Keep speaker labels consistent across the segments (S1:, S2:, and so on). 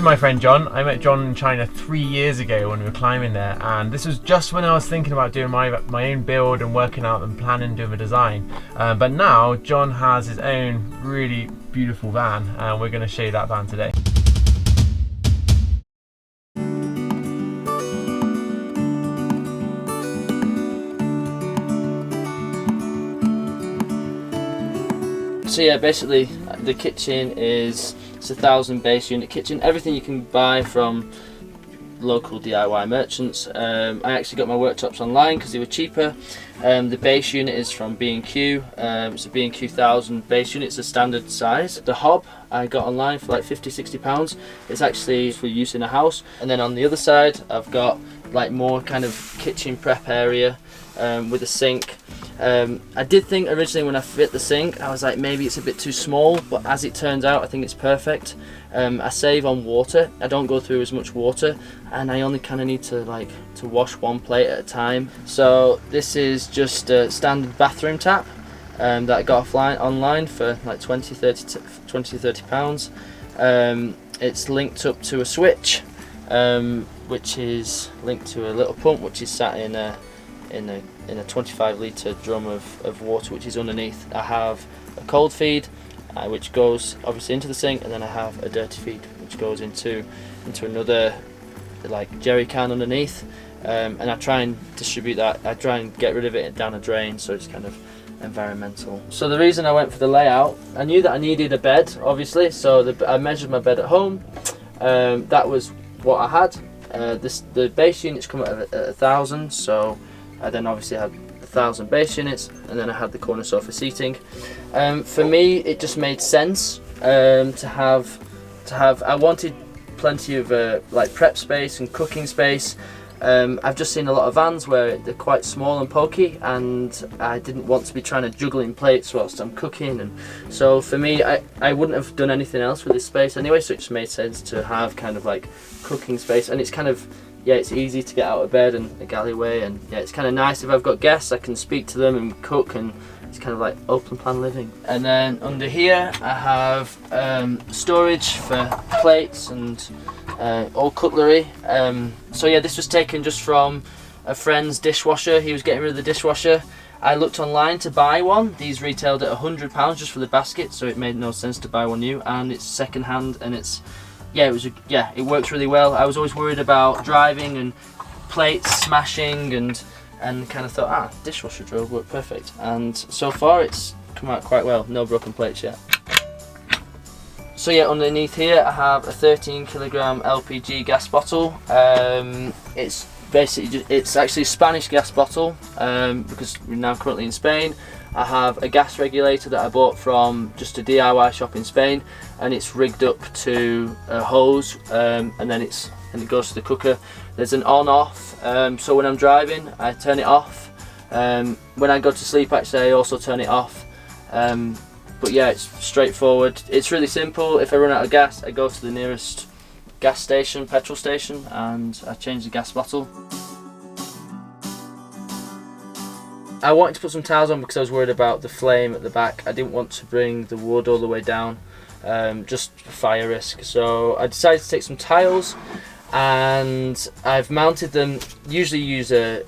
S1: my friend John. I met John in China 3 years ago when we were climbing there, and this was just when I was thinking about doing my own build and working out and planning doing the design. But now John has his own really beautiful van, and we're going to show you that van today.
S2: So yeah, basically the kitchen is, it's a 1,000 base unit kitchen. Everything you can buy from local DIY merchants. I actually got my worktops online because they were cheaper. The base unit is from B&Q. It's a B&Q 1,000 base unit. It's a standard size. The hob I got online for like £50–60. It's actually for use in a house. And then on the other side I've got like more kind of kitchen prep area with a sink. I did think originally when I fit the sink, I was like, maybe it's a bit too small, but as it turns out, I think it's perfect. I save on water. I don't go through as much water, and I only kind of need to wash one plate at a time. So this is just a standard bathroom tap that I got offline online for like 20–30 pounds. It's linked up to a switch, which is linked to a little pump, which is sat in a 25-litre drum of water, which is underneath. I have a cold feed which goes obviously into the sink, and then I have a dirty feed which goes into another like jerry can underneath, and I try and distribute that. I try and get rid of it down a drain, so it's kind of environmental. So the reason I went for the layout, I knew that I needed a bed obviously, so I measured my bed at home. That was what I had. The base units come at 1,000, so I then obviously had 1,000 base units, and then I had the corner sofa seating. For me, it just made sense to have. I wanted plenty of like prep space and cooking space. I've just seen a lot of vans where they're quite small and pokey, and I didn't want to be trying to juggling plates whilst I'm cooking. And so for me, I wouldn't have done anything else with this space anyway, so it just made sense to have kind of like cooking space. And it's kind of, yeah, it's easy to get out of bed and a galleyway, and yeah, it's kind of nice if I've got guests, I can speak to them and cook, and it's kind of like open plan living. And then under here I have storage for plates and all cutlery. So yeah, this was taken just from a friend's dishwasher. He was getting rid of the dishwasher. I looked online to buy one. These retailed at £100 just for the basket, so it made no sense to buy one new, and it's second hand, and it's, yeah, it works really well. I was always worried about driving and plates smashing, and kind of thought, dishwasher drill worked perfect. And so far it's come out quite well. No broken plates yet. So yeah, underneath here I have a 13kg LPG gas bottle. It's basically it's actually a Spanish gas bottle because we're now currently in Spain. I have a gas regulator that I bought from just a DIY shop in Spain, and it's rigged up to a hose, and then it goes to the cooker. There's an on-off, so when I'm driving I turn it off. When I go to sleep actually I also turn it off. But yeah, it's straightforward. It's really simple. If I run out of gas, I go to the nearest gas station, petrol station, and I change the gas bottle. I wanted to put some tiles on because I was worried about the flame at the back. I didn't want to bring the wood all the way down, just for fire risk. So I decided to take some tiles, and I've mounted them. Usually use a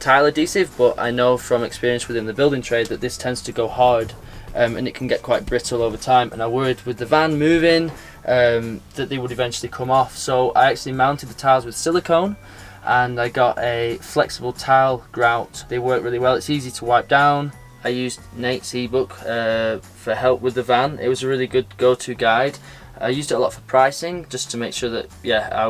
S2: tile adhesive, but I know from experience within the building trade that this tends to go hard, and it can get quite brittle over time. And I worried with the van moving that they would eventually come off. So I actually mounted the tiles with silicone, and I got a flexible tile grout. They work really well. It's easy to wipe down. I used Nate's ebook for help with the van. It was a really good go-to guide. I used it a lot for pricing, just to make sure that I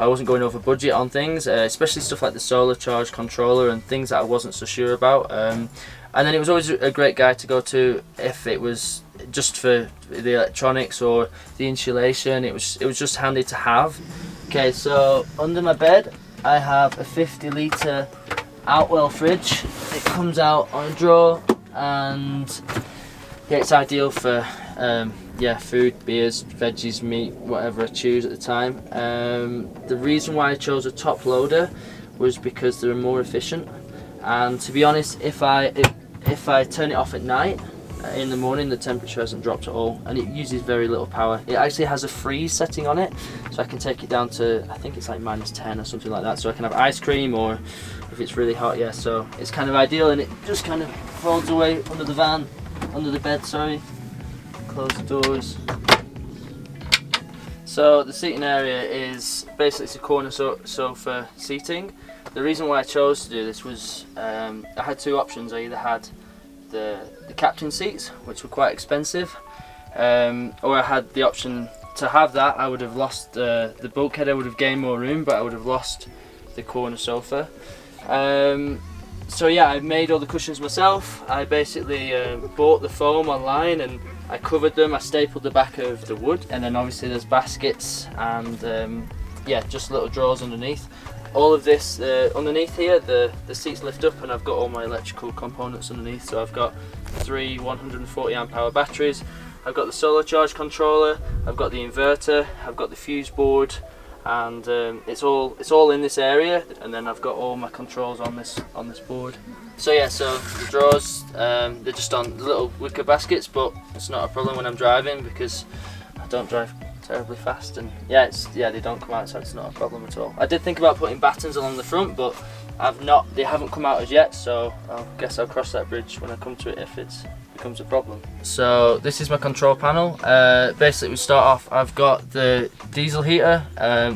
S2: wasn't going over budget on things, especially stuff like the solar charge controller and things that I wasn't so sure about. And then it was always a great guide to go to if it was just for the electronics or the insulation. It was just handy to have. Okay, so under my bed I have a 50-litre Outwell fridge. It comes out on a drawer, and yeah, it's ideal for food, beers, veggies, meat, whatever I choose at the time. The reason why I chose a top loader was because they're more efficient, and to be honest, if I turn it off at night, in the morning the temperature hasn't dropped at all, and it uses very little power. It actually has a freeze setting on it, so I can take it down to, I think it's like -10 or something like that, so I can have ice cream, or if it's really hot, yeah, so it's kind of ideal. And it just kind of folds away under the van, under the bed, sorry. Close the doors. So the seating area is basically, it's a corner sofa seating. The reason why I chose to do this was I had two options. I either had the captain seats, which were quite expensive, or I had the option to have that. I would have lost the bulkhead, I would have gained more room, but I would have lost the corner sofa. So yeah, I made all the cushions myself. I basically bought the foam online and I covered them. I stapled the back of the wood, and then obviously there's baskets and yeah, just little drawers underneath. All of this underneath here, the seats lift up, and I've got all my electrical components underneath. So I've got 3 140 amp hour batteries, I've got the solar charge controller, I've got the inverter, I've got the fuse board, and it's all in this area. And then I've got all my controls on this board. So yeah, so the drawers, they're just on the little wicker baskets, but it's not a problem when I'm driving because I don't drive terribly fast, and yeah, they don't come out, so it's not a problem at all. I did think about putting battens along the front, but they haven't come out as yet, so I guess I'll cross that bridge when I come to it if it becomes a problem. So this is my control panel. Basically we start off, I've got the diesel heater.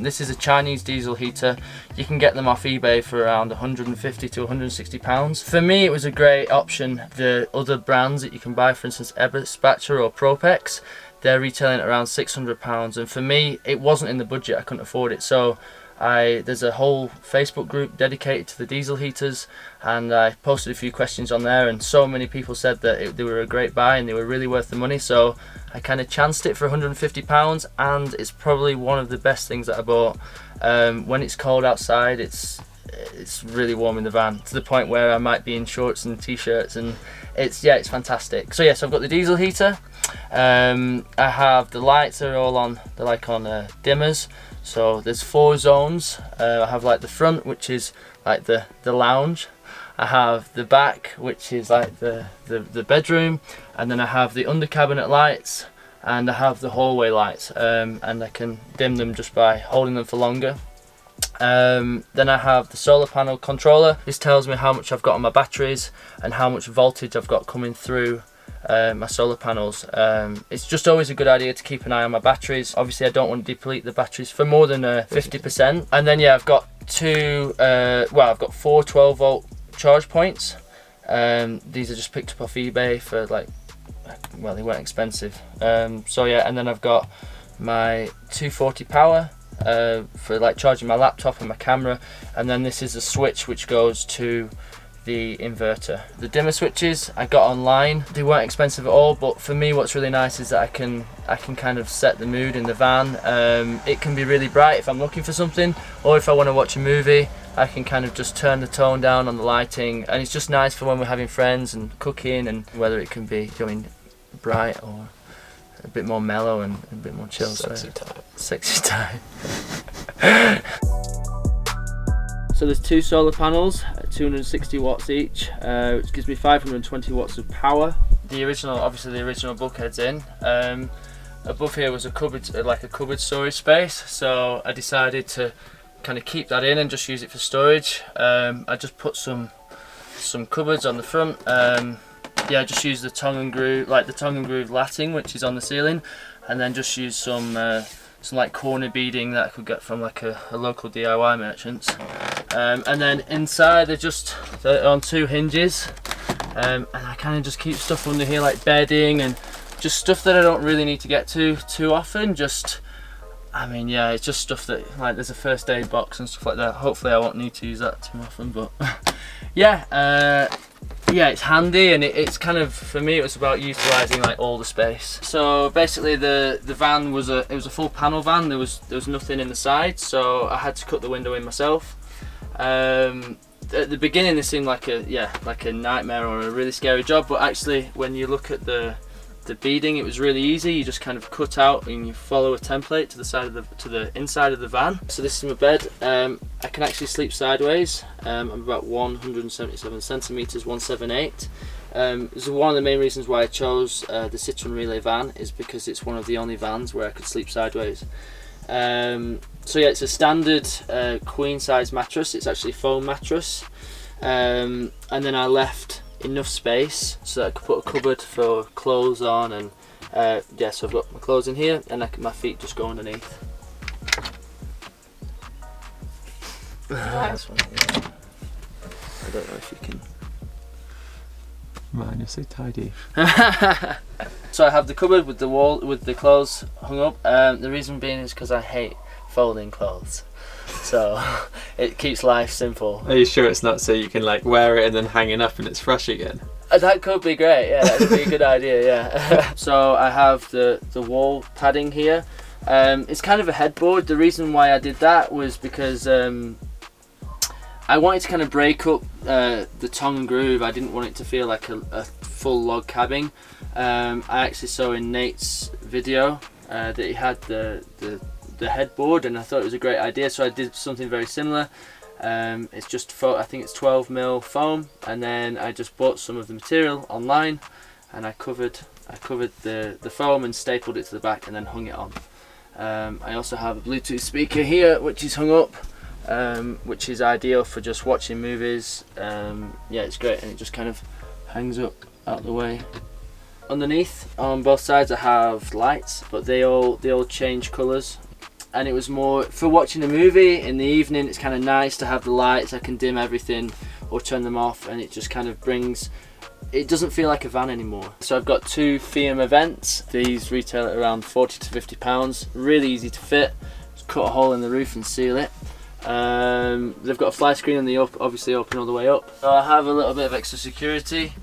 S2: This is a Chinese diesel heater. You can get them off eBay for around 150 to 160 pounds. For me it was a great option. The other brands that you can buy, for instance Eberspatcher or Propex, they're retailing at around 600 pounds, and for me it wasn't in the budget, I couldn't afford it. So there's a whole Facebook group dedicated to the diesel heaters, and I posted a few questions on there, and so many people said that they were a great buy and they were really worth the money. So I kind of chanced it for 150 pounds, and it's probably one of the best things that I bought. When it's cold outside, it's really warm in the van, to the point where I might be in shorts and t-shirts, and it's fantastic. So yes, I've got the diesel heater. I have the lights, are all on, they're like on dimmers. So there's 4 zones. I have like the front, which is like the lounge. I have the back, which is like the bedroom, and then I have the under cabinet lights, and I have the hallway lights, and I can dim them just by holding them for longer. Then I have the solar panel controller. This tells me how much I've got on my batteries and how much voltage I've got coming through my solar panels. It's just always a good idea to keep an eye on my batteries. Obviously I don't want to deplete the batteries for more than 50%. And then yeah, I've got I've got 4 12-volt charge points. These are just picked up off eBay for like, well, they weren't expensive. So yeah, and then I've got my 240 power for like charging my laptop and my camera, and then this is a switch which goes to the inverter. The dimmer switches I got online. They weren't expensive at all, but for me what's really nice is that I can kind of set the mood in the van. It can be really bright if I'm looking for something, or if I want to watch a movie, I can kind of just turn the tone down on the lighting, and it's just nice for when we're having friends and cooking, and whether it can be going bright or a bit more mellow and a bit more chill.
S3: Sexy type.
S2: Sexy type. So there's 2 solar panels at 260 watts each, which gives me 520 watts of power. Obviously the original bulkhead's in. Above here was a cupboard, like a cupboard storage space, so I decided to kind of keep that in and just use it for storage. I just put some cupboards on the front. Yeah, just use the tongue and groove latting which is on the ceiling, and then just use some like corner beading that I could get from like a local DIY merchants. And then inside they're on 2 hinges, and I kind of just keep stuff under here like bedding and just stuff that I don't really need to get to too often. Yeah, it's just stuff that, like, there's a first aid box and stuff like that. Hopefully I won't need to use that too often, but yeah, it's handy, and it's kind of, for me, it was about utilising like all the space. So basically the van was a full panel van. There was nothing in the side, so I had to cut the window in myself. At the beginning this seemed like a nightmare or a really scary job, but actually when you look at the beading, it was really easy. You just kind of cut out and you follow a template to the inside of the van. So this is my bed. I can actually sleep sideways. I'm about 177 centimeters, 178. So one of the main reasons why I chose the Citroen Relay van is because it's one of the only vans where I could sleep sideways. So yeah, it's a standard queen size mattress. It's actually a foam mattress, and then I left enough space so that I could put a cupboard for clothes on, and yeah, so I've got my clothes in here and my feet just go underneath. This one, yeah. I don't know if you can.
S1: Man, you're so tidy.
S2: So I have the cupboard with the wall with the clothes hung up. The reason being is because I hate folding clothes, so it keeps life simple.
S1: Are you sure it's not so you can like wear it and then hang it up and it's fresh again?
S2: That could be great. Yeah, that would be a good idea. Yeah. So I have the wall padding here. It's kind of a headboard. The reason why I did that was because I wanted to kind of break up the tongue and groove. I didn't want it to feel like a full log cabin. I actually saw in Nate's video that he had the headboard, and I thought it was a great idea, so I did something very similar. It's just I think it's 12mm foam, and then I just bought some of the material online, and I covered the foam and stapled it to the back and then hung it on. I also have a Bluetooth speaker here which is hung up, which is ideal for just watching movies. Yeah, it's great, and it just kind of hangs up out the way. Underneath on both sides I have lights, but they all change colours, and it was more for watching a movie in the evening. It's kind of nice to have the lights. I can dim everything or turn them off, and it just kind of it doesn't feel like a van anymore. So I've got two Fiume vents. These retail at around £40 to £50. Really easy to fit. Just cut a hole in the roof and seal it. They've got a fly screen, and they obviously open all the way up. So I have a little bit of extra security.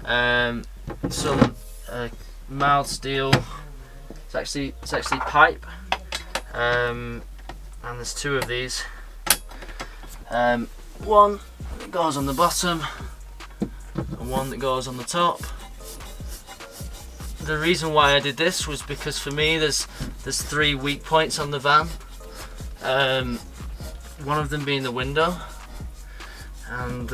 S2: Some mild steel. It's actually pipe. And there's two of these. One that goes on the bottom, and one that goes on the top. The reason why I did this was because for me there's 3 weak points on the van. One of them being the window, and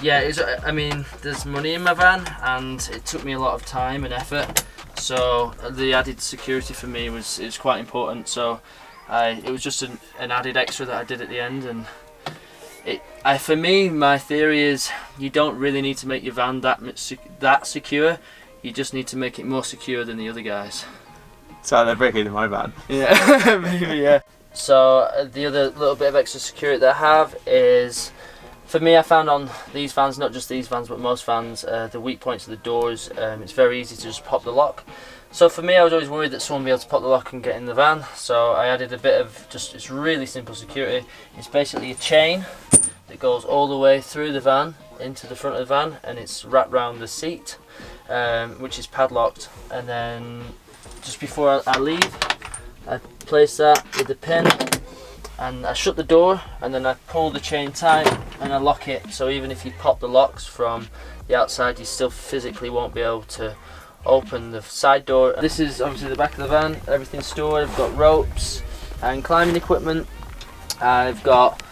S2: yeah, I mean, there's money in my van, and it took me a lot of time and effort. So the added security for me was quite important. So it was just an added extra that I did at the end, and for me, my theory is you don't really need to make your van that secure. You just need to make it more secure than the other guys.
S1: So they're bigger than my van.
S2: Yeah, maybe, yeah. So the other little bit of extra security that I have is, for me, I found on these vans, not just these vans but most vans, the weak points of the doors. It's very easy to just pop the lock. So for me, I was always worried that someone would be able to pop the lock and get in the van. So I added a bit of it's really simple security. It's basically a chain that goes all the way through the van into the front of the van, and it's wrapped around the seat, which is padlocked. And then just before I leave, I place that with the pin, and I shut the door, and then I pull the chain tight and I lock it. So even if you pop the locks from the outside, you still physically won't be able to open the side door. This is obviously the back of the van. Everything's stored. I've got ropes and climbing equipment. I've got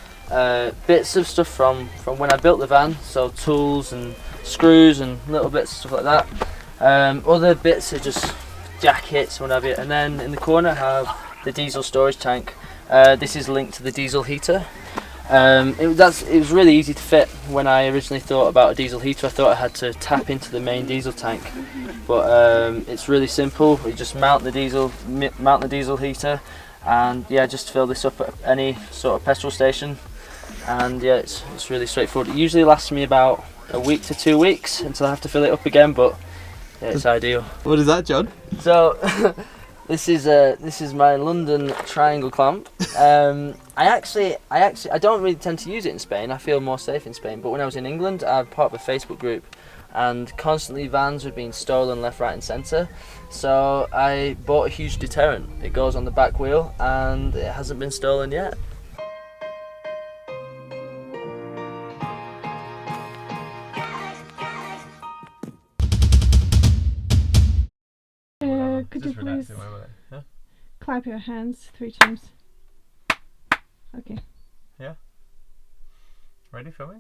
S2: bits of stuff from when I built the van, so tools and screws and little bits of stuff like that. Other bits are just jackets and what have you. And then in the corner I have the diesel storage tank. This is linked to the diesel heater. It was really easy to fit. When I originally thought about a diesel heater, I thought I had to tap into the main diesel tank, but it's really simple. You just mount the diesel heater, and yeah, just fill this up at any sort of petrol station, and yeah, it's really straightforward. It usually lasts me about a week to 2 weeks until I have to fill it up again, but yeah, it's ideal.
S1: What is that, John?
S2: So this is my London triangle clamp. I don't really tend to use it in Spain. I feel more safe in Spain. But when I was in England, I'm part of a Facebook group, and constantly vans were being stolen left, right, and centre. So I bought a huge deterrent. It goes on the back wheel, and it hasn't been stolen yet.
S3: Could you please clap your hands 3 times? Okay.
S1: Yeah. Ready for me?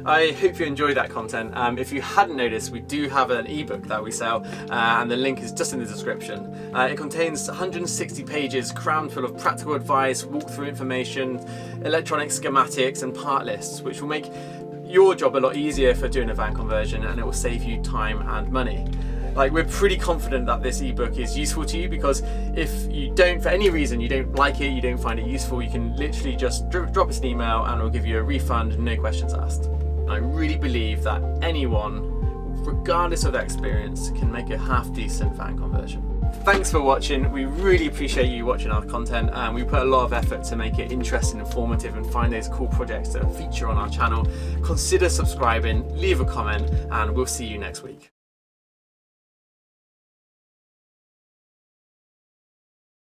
S1: I hope you enjoyed that content. If you hadn't noticed, we do have an ebook that we sell, and the link is just in the description. It contains 160 pages crammed full of practical advice, walkthrough information, electronic schematics and part lists, which will make your job a lot easier for doing a van conversion, and it will save you time and money. Like, we're pretty confident that this ebook is useful to you, because if you don't, for any reason, you don't like it, you don't find it useful, you can literally just drop us an email and we'll give you a refund, no questions asked. I really believe that anyone, regardless of their experience, can make a half decent van conversion. Thanks for watching. We really appreciate you watching our content, and we put a lot of effort to make it interesting, informative, and find those cool projects that feature on our channel. Consider subscribing, leave a comment, and we'll see you next week.